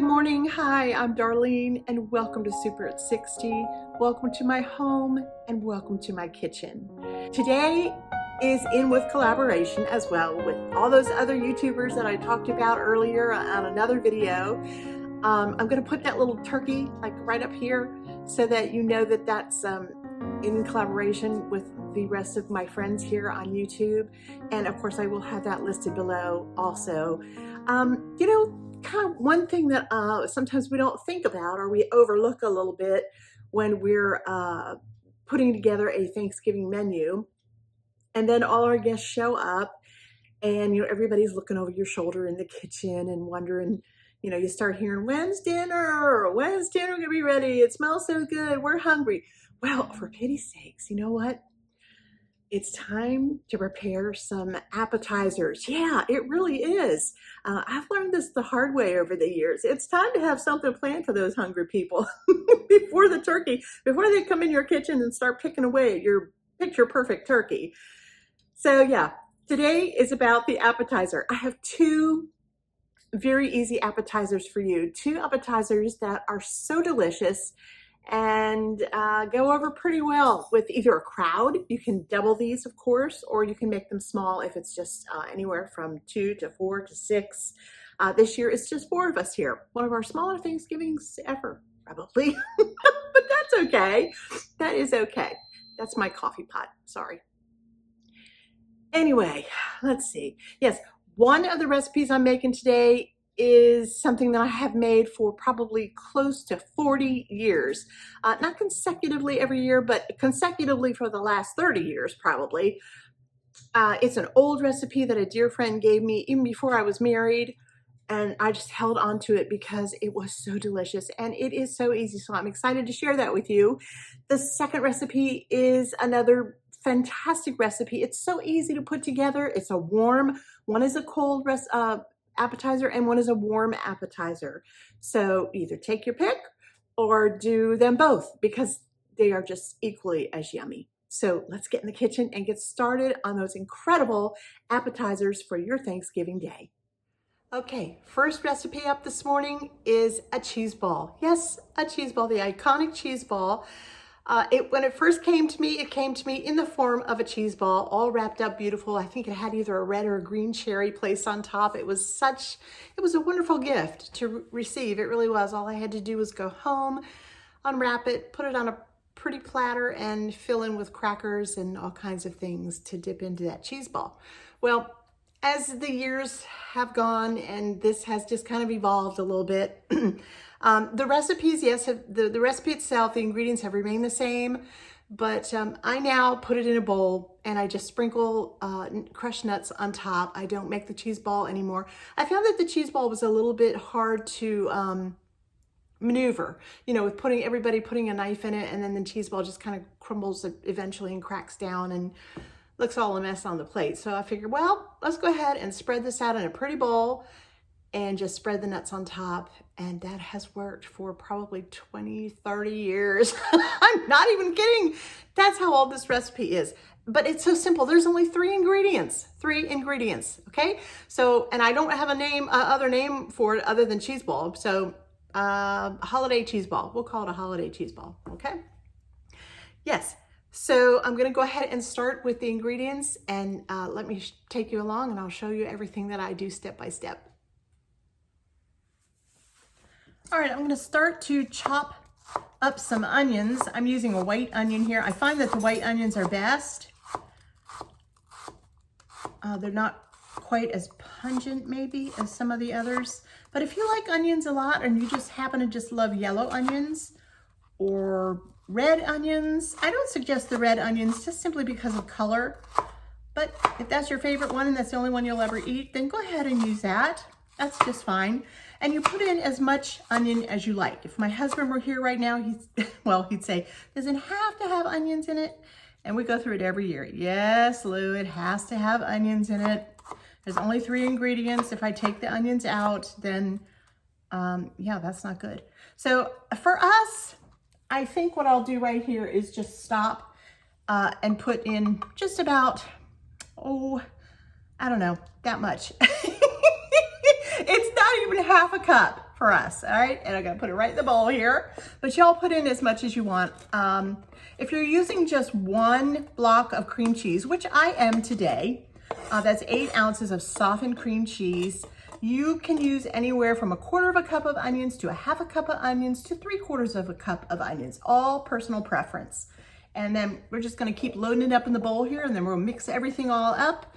morning. Hi, I'm Darlene and welcome to Super at 60. Welcome to my home and welcome to my kitchen. Today is in with collaboration as well with all those other YouTubers that I talked about earlier on another video. I'm going to put that little turkey like right up here so that you know that that's in collaboration with the rest of my friends here on YouTube. And of course I will have that listed below also. Kind of one thing that sometimes we don't think about or we overlook a little bit when we're putting together a Thanksgiving menu, and then all our guests show up and everybody's looking over your shoulder in the kitchen and wondering, you start hearing, when's dinner gonna be ready? It smells so good, we're hungry. Well, for pity's sakes, you know what? It's time to prepare some appetizers. Yeah, it really is. I've learned this the hard way over the years. It's time to have something planned for those hungry people before the turkey, before they come in your kitchen and start picking away at your picture perfect turkey. So yeah, today is about the appetizer. I have two very easy appetizers for you. Two appetizers that are so delicious and go over pretty well with either a crowd. You can double these, of course, or you can make them small if it's just anywhere from 2 to 4 to 6. This year it's just 4 of us here. One of our smaller Thanksgivings ever, probably. But that's okay. That is okay. That's my coffee pot. Sorry. Anyway, let's see. Yes, one of the recipes I'm making today is something that I have made for probably close to 40 years. Not consecutively every year, but consecutively for the last 30 years probably. It's an old recipe that a dear friend gave me even before I was married, and I just held on to it because it was so delicious and it is so easy, so I'm excited to share that with you. The second recipe is another fantastic recipe. It's so easy to put together. It's a warm, one is a cold appetizer and one is a warm appetizer. So either take your pick or do them both because they are just equally as yummy. So let's get in the kitchen and get started on those incredible appetizers for your Thanksgiving day. Okay, first recipe up this morning is a cheese ball. Yes, a cheese ball, the iconic cheese ball. When it first came to me, it came to me in the form of a cheese ball, all wrapped up beautiful. I think it had either a red or a green cherry placed on top. It was a wonderful gift to receive. It really was. All I had to do was go home, unwrap it, put it on a pretty platter, and fill in with crackers and all kinds of things to dip into that cheese ball. Well, as the years have gone and this has just kind of evolved a little bit, the recipes, yes, the recipe itself, the ingredients have remained the same, but I now put it in a bowl and I just sprinkle crushed nuts on top. I don't make the cheese ball anymore. I found that the cheese ball was a little bit hard to maneuver, with everybody putting a knife in it, and then the cheese ball just kind of crumbles eventually and cracks down and looks all a mess on the plate. So I figured, well, let's go ahead and spread this out in a pretty bowl and just spread the nuts on top. And that has worked for probably 20, 30 years. I'm not even kidding. That's how old this recipe is. But it's so simple. There's only 3 ingredients, okay? So, and I don't have a other name for it other than cheese ball. So, holiday cheese ball. We'll call it a holiday cheese ball, okay? Yes. So I'm going to go ahead and start with the ingredients, and let me take you along and I'll show you everything that I do step by step. All right, I'm going to start to chop up some onions. I'm using a white onion here. I find that the white onions are best. They're not quite as pungent maybe as some of the others, but if you like onions a lot and you just happen to just love yellow onions or red onions, I don't suggest the red onions just simply because of color, but if that's your favorite one and that's the only one you'll ever eat, then go ahead and use that. That's just fine. And you put in as much onion as you like. If my husband were here right now, he'd say, does it have to have onions in it? And we go through it every year. Yes, Lou, it has to have onions in it. There's only 3 ingredients. If I take the onions out, then yeah, that's not good. So for us, I think what I'll do right here is just stop and put in just about, I don't know, that much. It's not even half a cup for us, all right? And I'm gonna put it right in the bowl here, but y'all put in as much as you want. If you're using just 1 block of cream cheese, which I am today, that's 8 ounces of softened cream cheese. You can use anywhere from 1/4 cup of onions to 1/2 cup of onions to 3/4 cup of onions, all personal preference. And then we're just gonna keep loading it up in the bowl here, and then we'll mix everything all up.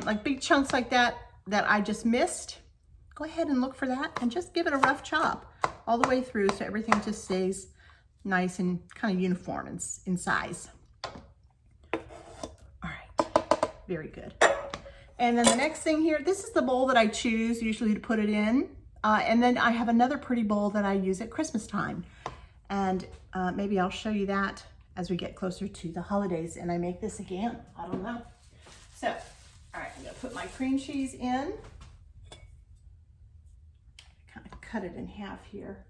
Like big chunks like that I just missed. Go ahead and look for that and just give it a rough chop all the way through so everything just stays nice and kind of uniform in size. All right, very good. And then the next thing here, this is the bowl that I choose usually to put it in. And then I have another pretty bowl that I use at Christmas time. And maybe I'll show you that as we get closer to the holidays and I make this again. I don't know. So, all right, I'm gonna put my cream cheese in. Kind of cut it in half here.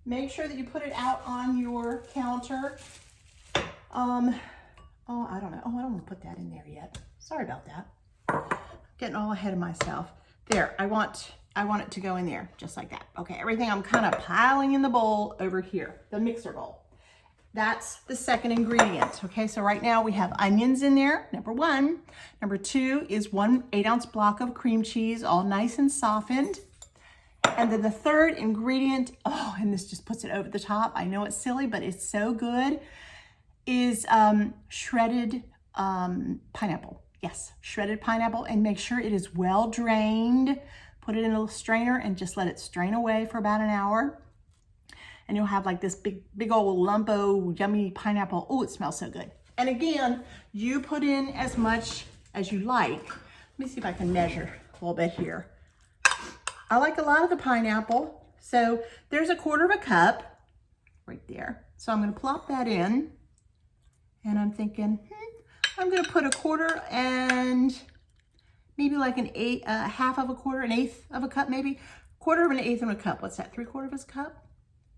Make sure that you put it out on your counter. Oh, I don't know. Oh, I don't want to put that in there yet. Sorry about that. Getting all ahead of myself. There, I want it to go in there just like that. Okay, everything I'm kind of piling in the bowl over here, the mixer bowl. That's the second ingredient. Okay, so right now we have onions in there, number 1. Number 2 is 1 8-ounce block of cream cheese, all nice and softened. And then the third ingredient, oh, and this just puts it over the top. I know it's silly, but it's so good, is shredded pineapple. Yes, shredded pineapple, and make sure it is well drained. Put it in a strainer and just let it strain away for about an hour. And you'll have like this big old lump of yummy pineapple. Oh, it smells so good. And again, you put in as much as you like. Let me see if I can measure a little bit here. I like a lot of the pineapple. So there's 1/4 cup right there. So I'm gonna plop that in. And I'm thinking, I'm gonna put 1/4 and maybe like an 1/2 of a quarter, an 1/8 of a cup maybe. 1/4 of an 1/8 of a cup. What's that, 3/4 of a cup?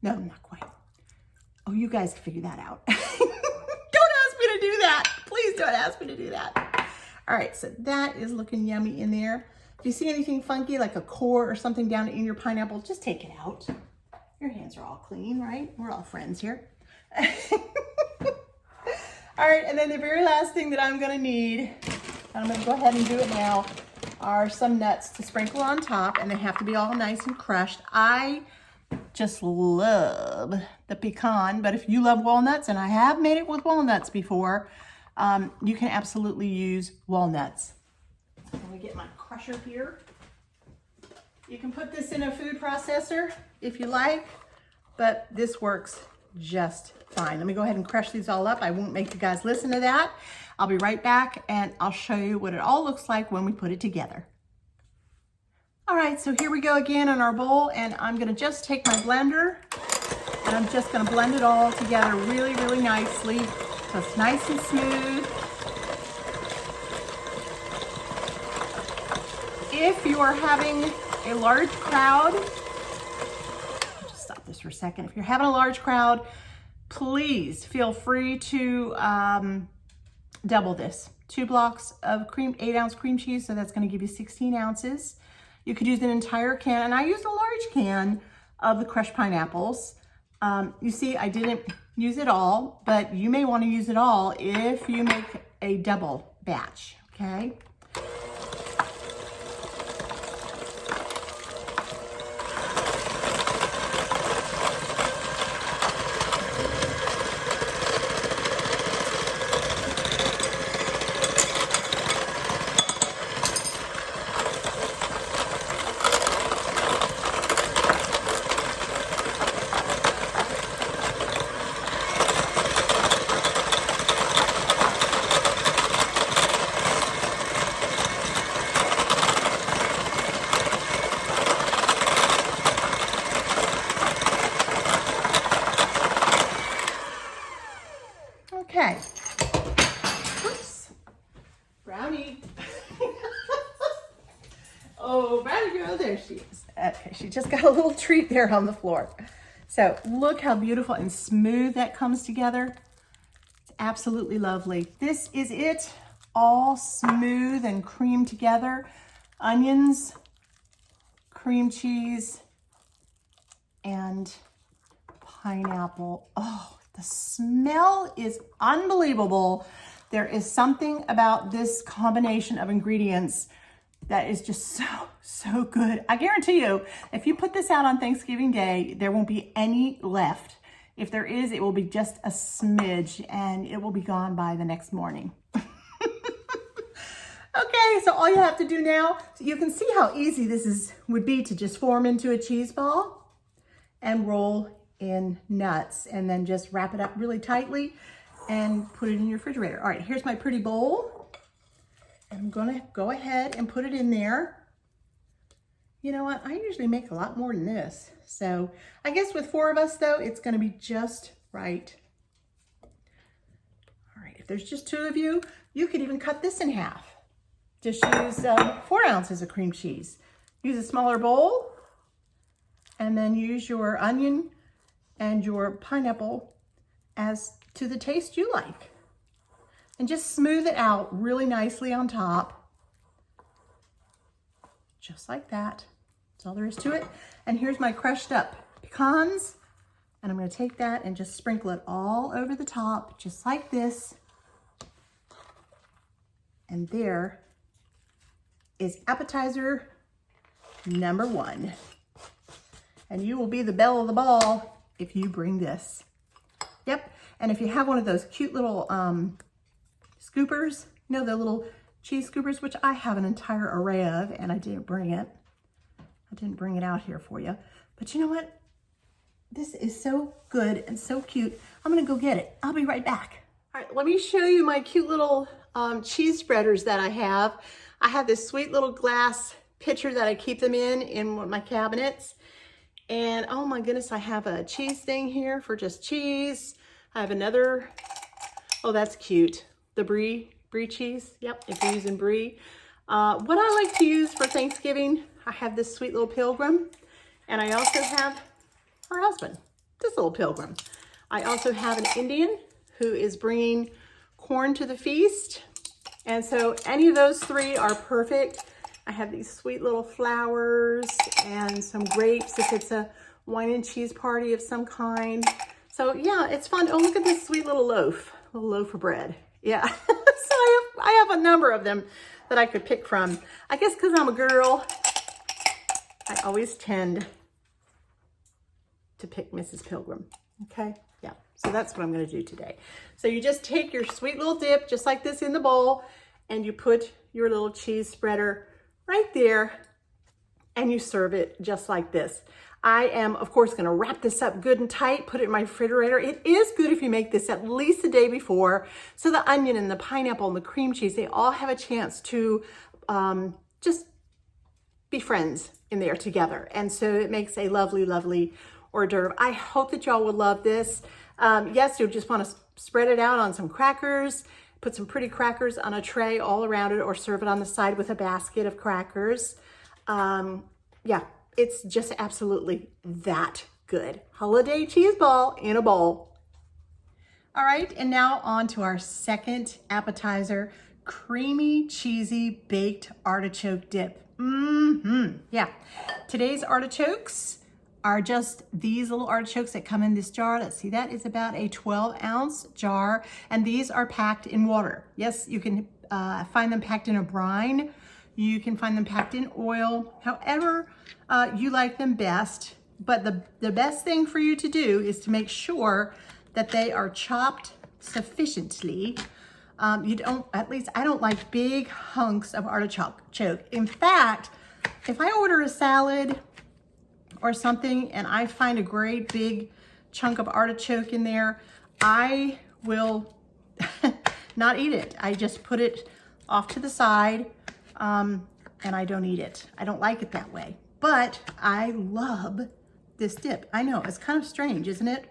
No, not quite. Oh, you guys can figure that out. Don't ask me to do that. Please don't ask me to do that. All right, so that is looking yummy in there. If you see anything funky, like a core or something down in your pineapple, just take it out. Your hands are all clean, right? We're all friends here. All right, and then the very last thing that I'm gonna need, and I'm gonna go ahead and do it now, are some nuts to sprinkle on top, and they have to be all nice and crushed. I just love the pecan, but if you love walnuts, and I have made it with walnuts before, you can absolutely use walnuts. Let me get my crusher here. You can put this in a food processor if you like, but this works just fine. Let me go ahead and crush these all up. I won't make you guys listen to that. I'll be right back and I'll show you what it all looks like when we put it together. All right, so here we go again in our bowl, and I'm gonna just take my blender and I'm just gonna blend it all together really, really nicely so it's nice and smooth. If you are having a large crowd, I'll just stop this for a second. If you're having a large crowd, please feel free to double this. 2 blocks of 8-ounce cream cheese, so that's gonna give you 16 ounces. You could use an entire can, and I used a large can of the crushed pineapples. You see, I didn't use it all, but you may wanna use it all if you make a double batch, okay? Okay. Oops. Brownie. Oh, Brownie girl, there she is. Okay, she just got a little treat there on the floor. So look how beautiful and smooth that comes together. It's absolutely lovely. This is it, all smooth and creamed together. Onions, cream cheese, and pineapple. Oh, the smell is unbelievable. There is something about this combination of ingredients that is just so good. I guarantee you, if you put this out on Thanksgiving Day, there won't be any left. If there is, it will be just a smidge and it will be gone by the next morning. Okay, so all you have to do now, so you can see how easy this would be to just form into a cheese ball and roll in nuts and then just wrap it up really tightly and put it in your refrigerator. All right, here's my pretty bowl. I'm gonna go ahead and put it in there. You know what, I usually make a lot more than this. So I guess with 4 of us though, it's gonna be just right. All right, if there's just 2 of you, you could even cut this in half. Just use 4 ounces of cream cheese. Use a smaller bowl and then use your onion and your pineapple as to the taste you like. And just smooth it out really nicely on top. Just like that. That's all there is to it. And here's my crushed up pecans. And I'm gonna take that and just sprinkle it all over the top, just like this. And there is appetizer number 1. And you will be the belle of the ball if you bring this. Yep, and if you have one of those cute little scoopers, you know, the little cheese scoopers, which I have an entire array of, and I didn't bring it. I didn't bring it out here for you. But you know what? This is so good and so cute. I'm gonna go get it. I'll be right back. All right, let me show you my cute little cheese spreaders that I have. I have this sweet little glass pitcher that I keep them in one of my cabinets. And oh my goodness, I have a cheese thing here for just cheese. I have another, oh, that's cute. The brie cheese. Yep, if you're using brie. What I like to use for Thanksgiving, I have this sweet little pilgrim. And I also have her husband, this little pilgrim. I also have an Indian who is bringing corn to the feast. And so any of those 3 are perfect. I have these sweet little flowers and some grapes if it's a wine and cheese party of some kind. So yeah, it's fun. Oh, look at this sweet little loaf of bread. Yeah, so I have a number of them that I could pick from. I guess because I'm a girl, I always tend to pick Mrs. Pilgrim, okay? Yeah, so that's what I'm gonna do today. So you just take your sweet little dip, just like this in the bowl, and you put your little cheese spreader right there, and you serve it just like this. I am, of course, gonna wrap this up good and tight, put it in my refrigerator. It is good if you make this at least the day before, so the onion and the pineapple and the cream cheese, they all have a chance to just be friends in there together. And so it makes a lovely, lovely hors d'oeuvre. I hope that y'all will love this. Yes, you'll just wanna spread it out on some crackers, put some pretty crackers on a tray all around it, or serve it on the side with a basket of crackers. Yeah, it's just absolutely that good. Holiday cheese ball in a bowl. All right, and now on to our second appetizer, creamy, cheesy, baked artichoke dip. Yeah, today's artichokes are just these little artichokes that come in this jar. Let's see, that is about a 12-ounce jar, and these are packed in water. Yes, you can find them packed in a brine. You can find them packed in oil, however you like them best. But the best thing for you to do is to make sure that they are chopped sufficiently. At least I don't like big hunks of artichoke. In fact, if I order a salad or something and I find a great big chunk of artichoke in there, I will not eat it. I just put it off to the side and I don't eat it. I don't like it that way, but I love this dip. I know, it's kind of strange, isn't it?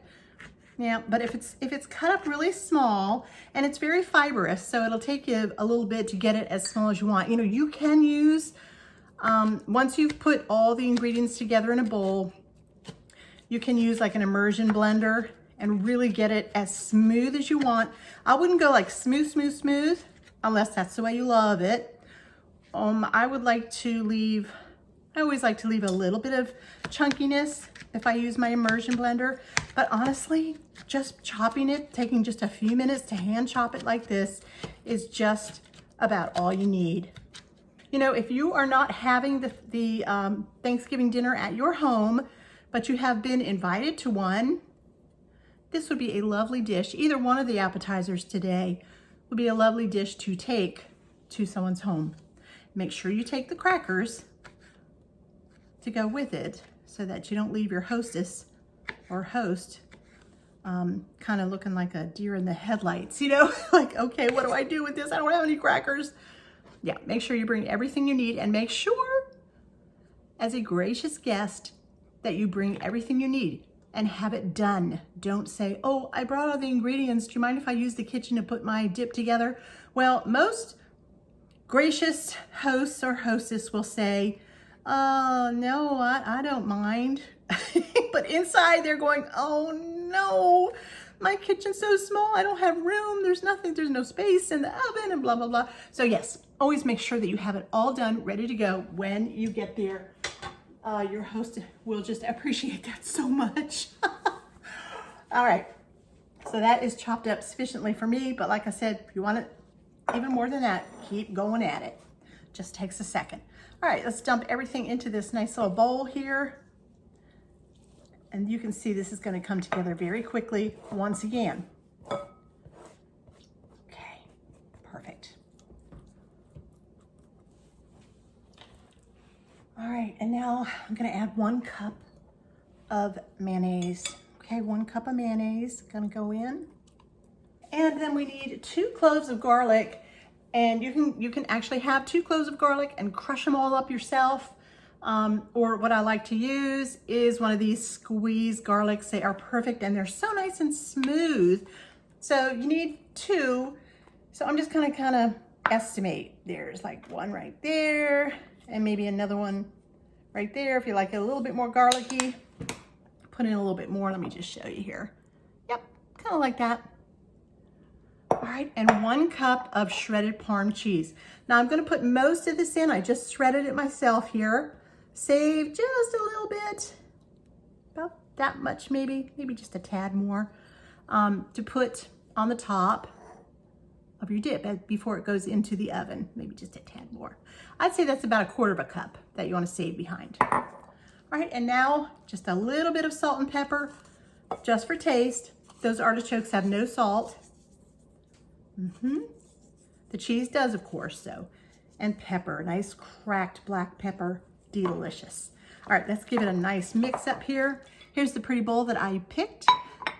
Yeah, but if it's cut up really small, and it's very fibrous, so it'll take you a little bit to get it as small as you want. You know, you can use, once you've put all the ingredients together in a bowl, you can use like an immersion blender and really get it as smooth as you want. I wouldn't go like smooth, unless that's the way you love it. I would like to leave I always like to leave a little bit of chunkiness if I use my immersion blender, but honestly, just chopping it, taking just a few minutes to hand chop it like this is just about all you need. You know, if you are not having the Thanksgiving dinner at your home, but you have been invited to one, this would be a lovely dish. Either one of the appetizers today would be a lovely dish to take to someone's home. Make sure you take the crackers to go with it so that you don't leave your hostess or host kind of looking like a deer in the headlights, you know, like, okay, what do I do with this? I don't have any crackers. Yeah, make sure you bring everything you need, and make sure as a gracious guest that you bring everything you need and have it done. Don't say, oh, I brought all the ingredients. Do you mind if I use the kitchen to put my dip together? Well, most gracious hosts or hostess will say, oh, no, I don't mind. But inside they're going, oh no, my kitchen's so small, I don't have room, there's nothing, there's no space in the oven and blah, blah, blah. So yes, always make sure that you have it all done, ready to go when you get there. Your host will just appreciate that so much. All right, so that is chopped up sufficiently for me, but like I said, if you want it even more than that, keep going at it. Just takes a second. All right, let's dump everything into this nice little bowl here. And you can see this is going to come together very quickly once again. Okay, perfect. All right, and now I'm going to add 1 cup of mayonnaise. Okay, 1 cup of mayonnaise going to go in. And then we need 2 cloves of garlic. And you can actually have 2 cloves of garlic and crush them all up yourself. Or what I like to use is one of these squeezed garlics. They are perfect and they're so nice and smooth. So you need 2. So I'm just gonna kind of estimate. There's like 1 right there and maybe another one right there. If you like it a little bit more garlicky, put in a little bit more. Let me just show you here. Yep, kind of like that. All right, and 1 cup of shredded Parm cheese. Now I'm gonna put most of this in. I just shredded it myself here. Save just a little bit, about that much maybe just a tad more, to put on the top of your dip before it goes into the oven. Maybe just a tad more. I'd say that's about 1/4 cup that you want to save behind. All right, and now just a little bit of salt and pepper, just for taste. Those artichokes have no salt. The cheese does, of course, though. And pepper, nice cracked black pepper, delicious. All right, let's give it a nice mix up here. Here's the pretty bowl that I picked,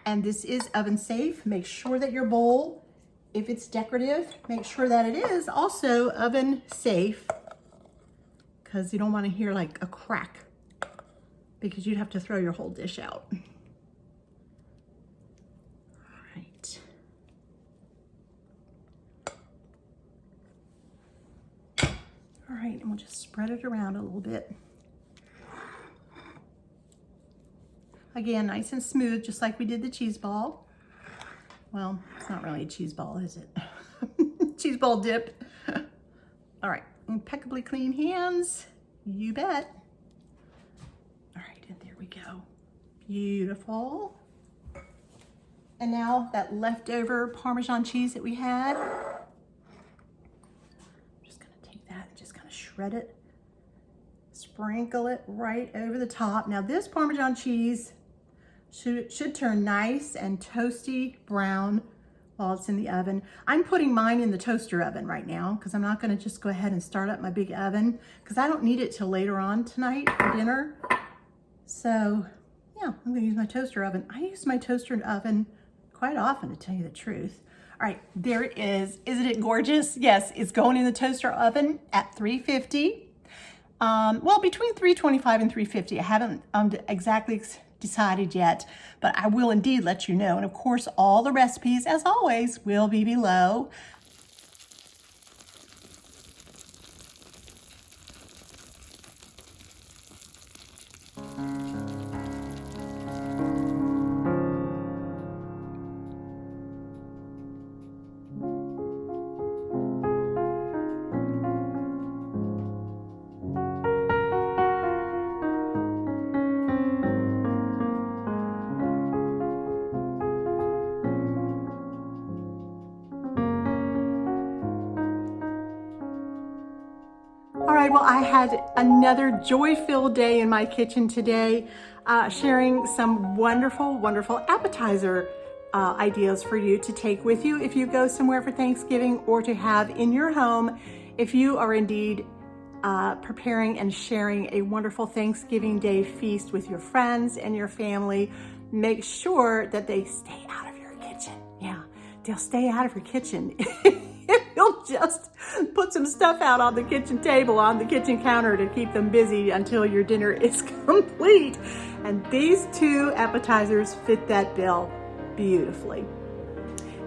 and this is oven safe. Make sure that your bowl, if it's decorative, make sure that it is also oven safe, because you don't want to hear like a crack, because you'd have to throw your whole dish out. All right, and we'll just spread it around a little bit. Again, nice and smooth, just like we did the cheese ball. Well, it's not really a cheese ball, is it? Cheese ball dip. All right, impeccably clean hands. You bet. All right, and there we go. Beautiful. And now that leftover Parmesan cheese that we had, shred it, sprinkle it right over the top. Now this Parmesan cheese should turn nice and toasty brown while it's in the oven. I'm putting mine in the toaster oven right now because I'm not going to just go ahead and start up my big oven because I don't need it till later on tonight for dinner. So yeah, I'm going to use my toaster oven. I use my toaster oven quite often, to tell you the truth. All right, there it is. Isn't it gorgeous? Yes, it's going in the toaster oven at 350. Well, between 325 and 350. I haven't exactly decided yet, but I will indeed let you know. And of course, all the recipes, as always, will be below. I had another joy-filled day in my kitchen today, sharing some wonderful, wonderful appetizer ideas for you to take with you if you go somewhere for Thanksgiving, or to have in your home if you are indeed preparing and sharing a wonderful Thanksgiving Day feast with your friends and your family. Make sure that they stay out of your kitchen. Yeah, they'll stay out of your kitchen. You'll just put some stuff out on the kitchen table, on the kitchen counter, to keep them busy until your dinner is complete. And these two appetizers fit that bill beautifully.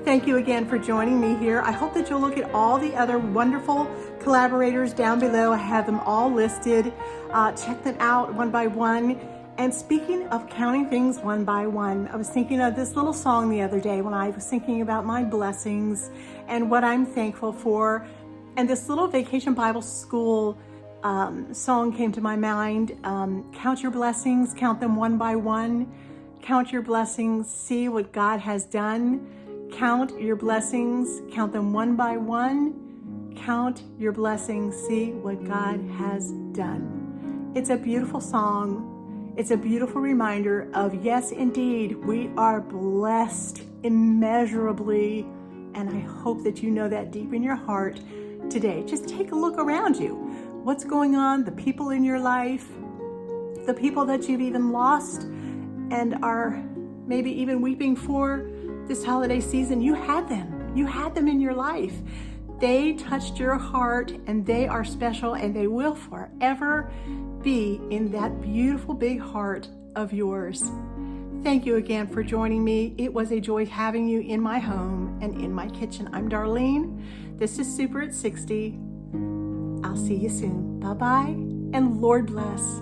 Thank you again for joining me here. I hope that you'll look at all the other wonderful collaborators down below. I have them all listed. Check them out one by one. And speaking of counting things one by one, I was thinking of this little song the other day when I was thinking about my blessings and what I'm thankful for. And this little Vacation Bible School song came to my mind. Count your blessings, count them one by one. Count your blessings, see what God has done. Count your blessings, count them one by one. Count your blessings, see what God has done. It's a beautiful song. It's a beautiful reminder of, yes, indeed, we are blessed immeasurably. And I hope that you know that deep in your heart today. Just take a look around you. What's going on? The people in your life, the people that you've even lost and are maybe even weeping for this holiday season. You had them. You had them in your life. They touched your heart, and they are special, and they will forever be in that beautiful big heart of yours. Thank you again for joining me. It was a joy having you in my home and in my kitchen. I'm Darlene. This is Super at 60. I'll see you soon. Bye-bye, and Lord bless.